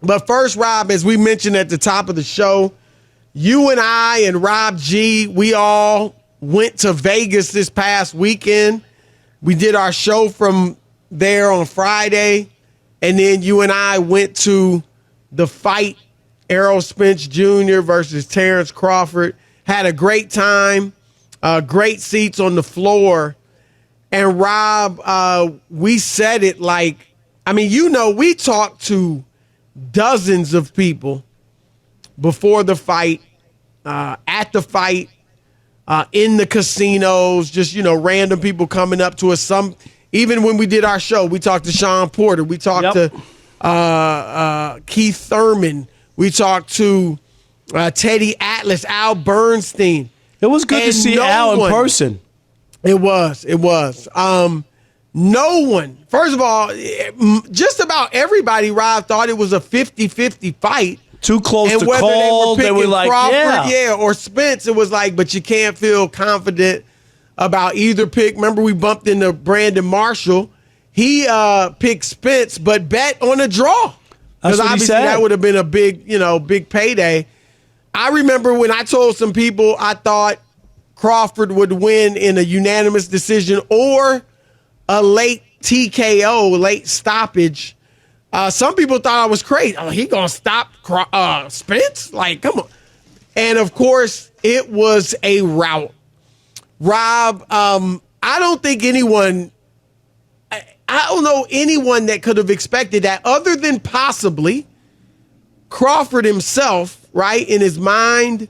But first, Rob, as we mentioned at the top of the show, you and I and Rob G, we all went to Vegas this past weekend. We did our show from there on Friday, and then you and I went to the fight, Errol Spence Jr. versus Terence Crawford. Had a great time, great seats on the floor. And Rob, we said it like, we talked to dozens of people before the fight, at the fight, in the casinos, just, random people coming up to us. Even when we did our show, we talked to Sean Porter. We talked to Keith Thurman. We talked to Teddy Atlas, Al Bernstein. It was good to see Al in person. It was. No one, first of all, just about everybody, Rob, thought it was a 50-50 fight. Too close to call. They were like, Crawford, or Spence. It was like, but you can't feel confident about either pick. Remember, we bumped into Brandon Marshall. He picked Spence, but bet on a draw. Because obviously that would have been a big payday. I remember when I told some people I thought Crawford would win in a unanimous decision or a late TKO, late stoppage. Some people thought I was crazy. Oh, he gonna stop Spence? Like, come on. And of course, it was a rout. Rob, I don't think anyone, I don't know anyone that could have expected that other than possibly Crawford himself, right, in his mind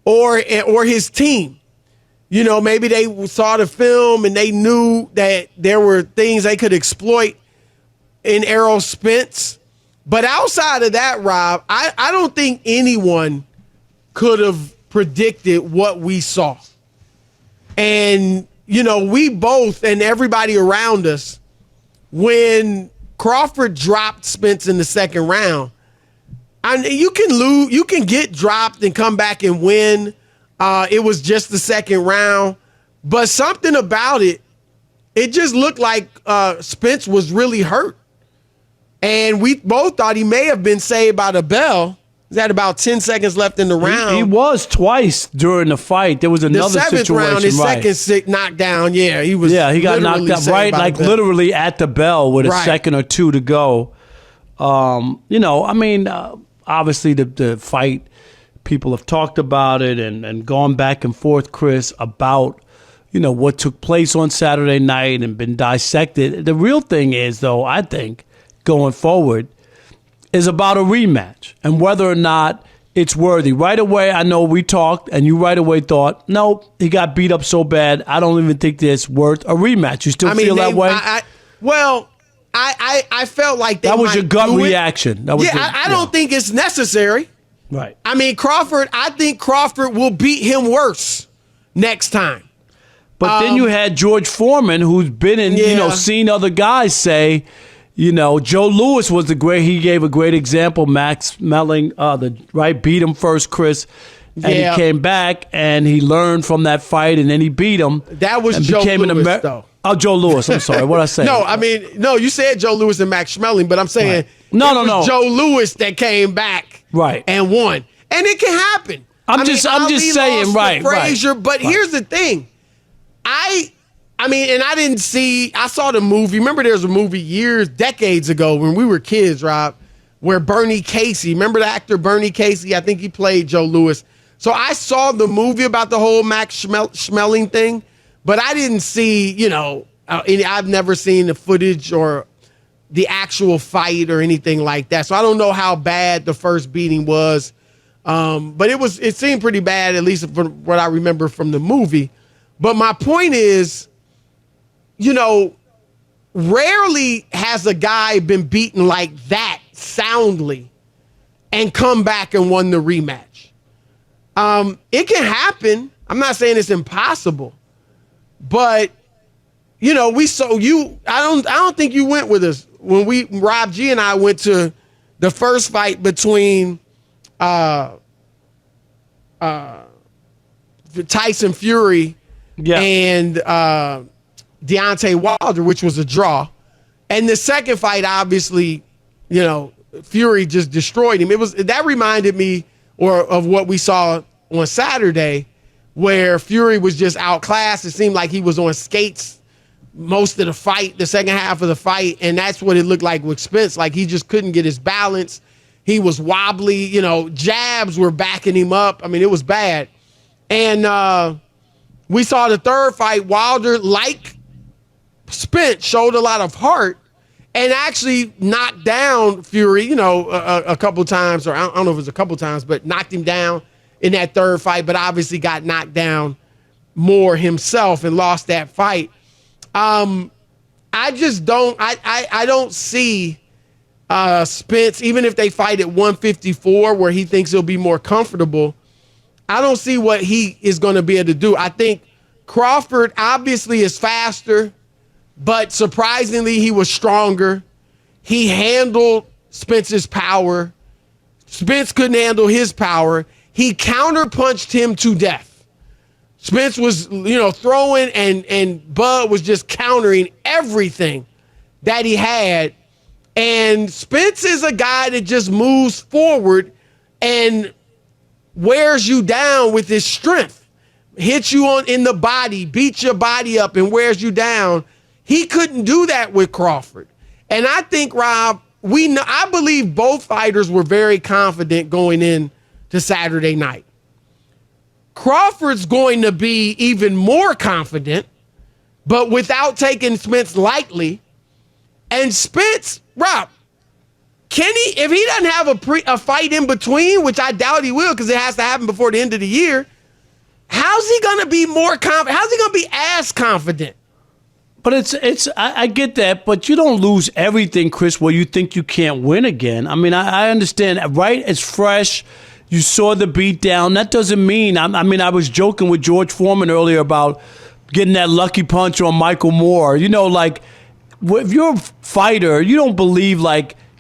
or his team. Maybe they saw the film and they knew that there were things they could exploit in Errol Spence. But outside of that, Rob, I don't think anyone could have predicted what we saw. And, we both and everybody around us, when Crawford dropped Spence in the second round, you can lose, you can get dropped and come back and win. It was just the second round. But something about it, it just looked like Spence was really hurt. And we both thought he may have been saved by the bell. He had about 10 seconds left in the round. He was twice during the fight. There was another situation. The seventh round, his second knockdown. Yeah, he was. Yeah, he got knocked out literally at the bell with a second or two to go. Obviously the fight, people have talked about it and gone back and forth, Chris, about what took place on Saturday night and been dissected. The real thing is, though, I think, going forward, is about a rematch and whether or not it's worthy. Right away, I know we talked, and you right away thought, no, he got beat up so bad, I don't even think it's worth a rematch. You still feel that way? I felt like that was your gut reaction. I don't think it's necessary. Right. I think Crawford will beat him worse next time. But then you had George Foreman, who's been in, seen other guys say, Joe Louis was he gave a great example. Max Melling, beat him first, Chris. And he came back and he learned from that fight and then he beat him. That was Joe Louis, though. Oh, Joe Louis. I'm sorry. What did I say? No, you said Joe Louis and Max Schmeling, but I'm saying no. Joe Louis that came back and won. And it can happen. I'm just saying, Frazier, but here's the thing. I saw the movie. Remember there was a movie decades ago when we were kids, Rob, where Bernie Casey, remember the actor Bernie Casey? I think he played Joe Louis. So I saw the movie about the whole Max Schmeling thing, but I didn't see, I've never seen the footage or the actual fight or anything like that. So I don't know how bad the first beating was. But it seemed pretty bad, at least from what I remember from the movie. But my point is, rarely has a guy been beaten like that soundly and come back and won the rematch. It can happen. I'm not saying it's impossible, but I don't think you went with us when Rob G and I went to the first fight between Tyson Fury and Deontay Wilder, which was a draw. And the second fight, obviously, Fury just destroyed him. That reminded me of what we saw on Saturday, where Fury was just outclassed. It seemed like he was on skates most of the fight, the second half of the fight, and that's what it looked like with Spence. Like, he just couldn't get his balance. He was wobbly. Jabs were backing him up. I mean, it was bad. And we saw the third fight. Wilder, like Spence, showed a lot of heart and actually knocked down Fury, a couple times, or I don't know if it was a couple times, but knocked him down in that third fight, but obviously got knocked down more himself and lost that fight. I don't see Spence, even if they fight at 154 where he thinks he'll be more comfortable, I don't see what he is going to be able to do. I think Crawford obviously is faster, but surprisingly, he was stronger. He handled Spence's power. Spence couldn't handle his power. He counterpunched him to death. Spence was, throwing, and Bud was just countering everything that he had. And Spence is a guy that just moves forward and wears you down with his strength, hits you in the body, beats your body up, and wears you down. He couldn't do that with Crawford. And I think, Rob, I believe both fighters were very confident going in to Saturday night. Crawford's going to be even more confident, but without taking Spence lightly. And Spence, Rob, if he doesn't have a fight in between, which I doubt he will because it has to happen before the end of the year, how's he going to be more confident? How's he going to be as confident? But I get that, but you don't lose everything, Chris, where you think you can't win again. I mean, I understand, right? It's fresh. You saw the beatdown. That doesn't mean, I was joking with George Foreman earlier about getting that lucky punch on Michael Moore. If you're a fighter, you don't believe,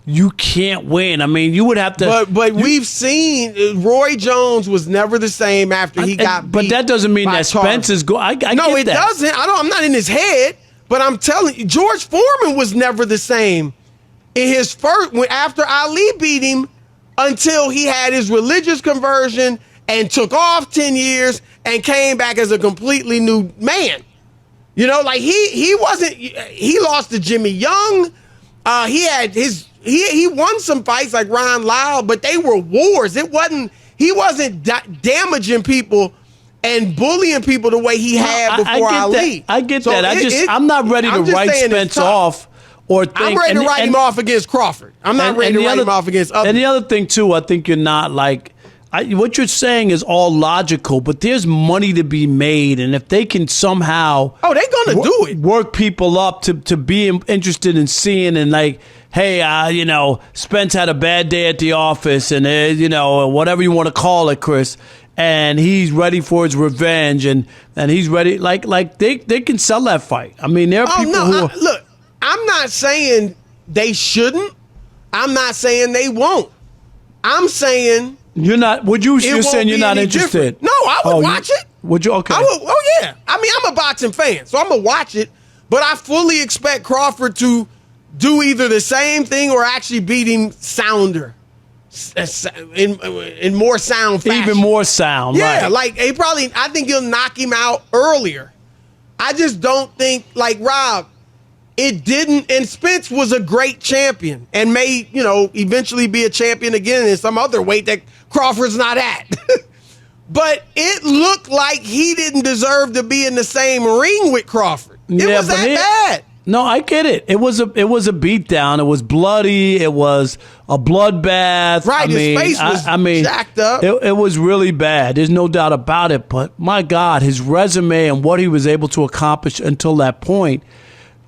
you can't win. I mean, you would have to. But we've seen Roy Jones was never the same after he got beat. But that doesn't mean that Spence is going. No, it doesn't. I'm not in his head. But I'm telling you, George Foreman was never the same in his after Ali beat him until he had his religious conversion and took off 10 years and came back as a completely new man. He lost to Jimmy Young. He won some fights like Ron Lyle, but they were wars. He wasn't damaging people and bullying people the way he had before Ali. I get that. I'm not ready to write Spence off or think. I'm ready to write him off against Crawford. I'm not ready to write him off against others. And the other thing, too, I think you're not what you're saying is all logical, but there's money to be made. And if they can somehow they're going to do it. Work people up to be interested in seeing and hey, Spence had a bad day at the office and, whatever you want to call it, Chris. And he's ready for his revenge, and he's ready. They can sell that fight. I mean, there are people who look. I'm not saying they shouldn't. I'm not saying they won't. I'm saying you're not. You're saying you're not interested? Different. No, I would watch it. Would you? Okay. I would. Oh yeah. I mean, I'm a boxing fan, so I'm gonna watch it. But I fully expect Crawford to do either the same thing or actually beat him sounder. In more sound fashion. Even more sound. Yeah, right. I think he'll knock him out earlier. I just don't think, Rob, it didn't, and Spence was a great champion and may, eventually be a champion again in some other weight that Crawford's not at. But it looked like he didn't deserve to be in the same ring with Crawford. It was that bad. No, I get it. It was a beatdown. It was bloody. It was a bloodbath. Right, his face was jacked up. It was really bad. There's no doubt about it. But my God, his resume and what he was able to accomplish until that point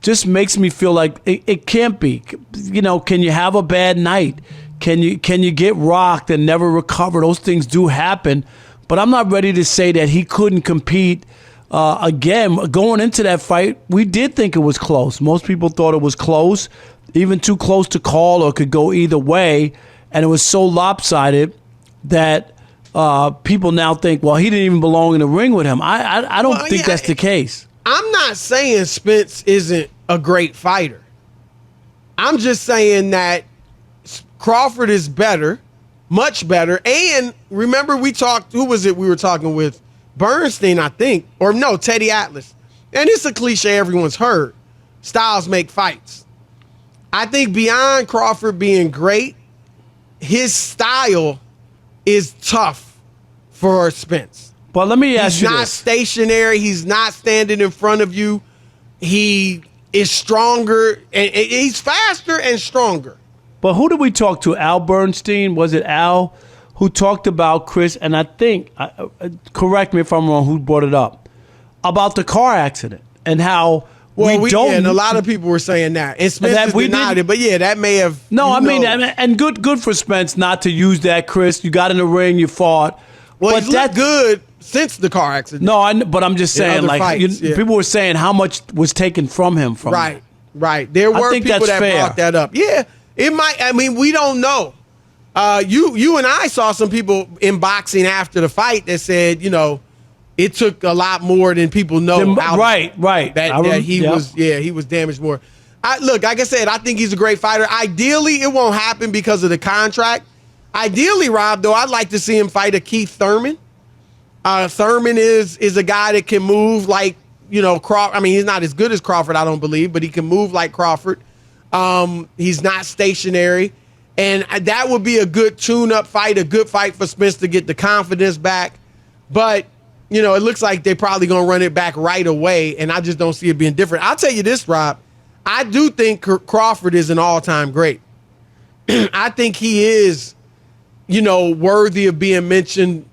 just makes me feel like it can't be. Can you have a bad night? Can you get rocked and never recover? Those things do happen. But I'm not ready to say that he couldn't compete. Again, going into that fight, we did think it was close. Most people thought it was close, even too close to call or could go either way. And it was so lopsided that people now think, well, he didn't even belong in the ring with him. I don't think that's the case. I'm not saying Spence isn't a great fighter. I'm just saying that Crawford is better, much better. And remember, we talked, who was it we were talking with? Bernstein, I think. Or no, Teddy Atlas. And it's a cliche everyone's heard. Styles make fights. I think beyond Crawford being great, his style is tough for Spence. But let me ask you this. He's not stationary. He's not standing in front of you. He is stronger, and he's faster and stronger. But who did we talk to? Al Bernstein? Was it Al who talked about Chris? And I think, correct me if I'm wrong, who brought it up, about the car accident and how we don't. Yeah, and a lot of people were saying that. And Spence denied it, but yeah, that may have. No, I mean, and good for Spence not to use that, Chris. You got in the ring, you fought. Well, but he's looked good since the car accident. No, but I'm just saying, like, fights, people were saying how much was taken from him. Right. There were people that brought that up. Yeah, it might. I mean, we don't know. You and I saw some people in boxing after the fight that said, it took a lot more than people know. Right. That he was damaged more. Look, like I said, I think he's a great fighter. Ideally, it won't happen because of the contract. Ideally, Rob, though, I'd like to see him fight a Keith Thurman. Thurman is a guy that can move like, Crawford. I mean, he's not as good as Crawford, I don't believe, but he can move like Crawford. He's not stationary. And that would be a good tune-up fight, a good fight for Spence to get the confidence back. But, it looks like they're probably going to run it back right away, and I just don't see it being different. I'll tell you this, Rob. I do think Crawford is an all-time great. I think he is, worthy of being mentioned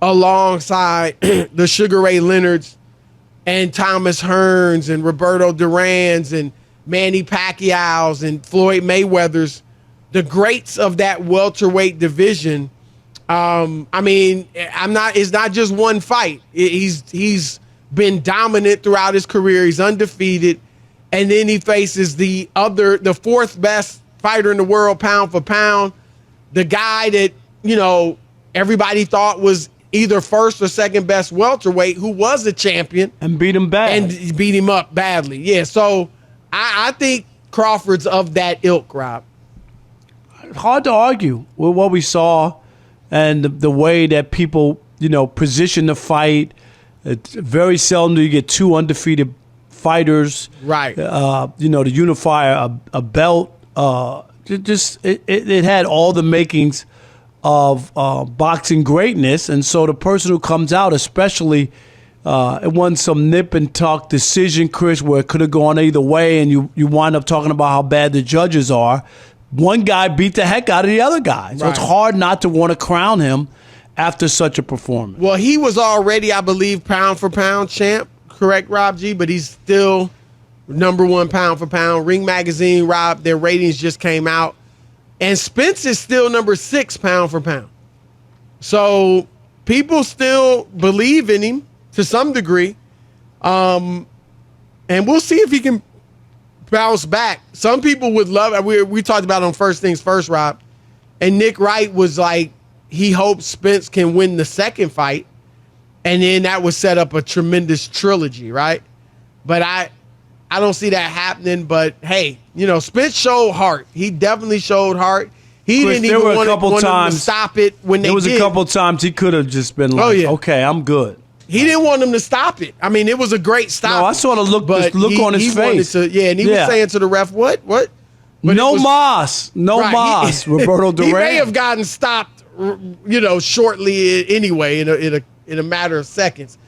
alongside the Sugar Ray Leonards and Thomas Hearns and Roberto Duran's and Manny Pacquiao's and Floyd Mayweather's, the greats of that welterweight division. It's not just one fight. He's been dominant throughout his career. He's undefeated. And then he faces the fourth best fighter in the world, pound for pound. The guy that, everybody thought was either first or second best welterweight, who was a champion. And beat him bad. And beat him up badly. Yeah, so I think Crawford's of that ilk, Rob. Hard to argue with what we saw and the way that people, position the fight. It's very seldom do you get two undefeated fighters. Right. To unify a belt. It had all the makings of boxing greatness. And so the person who comes out, especially, it wasn't some nip and tuck decision, Chris, where it could have gone either way, and you wind up talking about how bad the judges are. One guy beat the heck out of the other guy. So It's hard not to want to crown him after such a performance. Well, he was already, I believe, pound for pound champ, correct, Rob G? But he's still number one pound for pound. Ring Magazine, Rob, their ratings just came out. And Spence is still number 6 pound for pound. So people still believe in him to some degree. And we'll see if he can bounce back. Some people would love it. We talked about it on First Things First, Rob. And Nick Wright was like, he hopes Spence can win the second fight. And then that would set up a tremendous trilogy, right? But I don't see that happening. But hey, Spence showed heart. He definitely showed heart. He didn't even want him to stop it when they did. There was a couple times he could have just been like, okay, I'm good. He didn't want him to stop it. I mean, it was a great stop. No, I saw the look on his face. And he was saying to the ref, what? But no mas. Roberto Duran. He may have gotten stopped, shortly anyway, in a matter of seconds.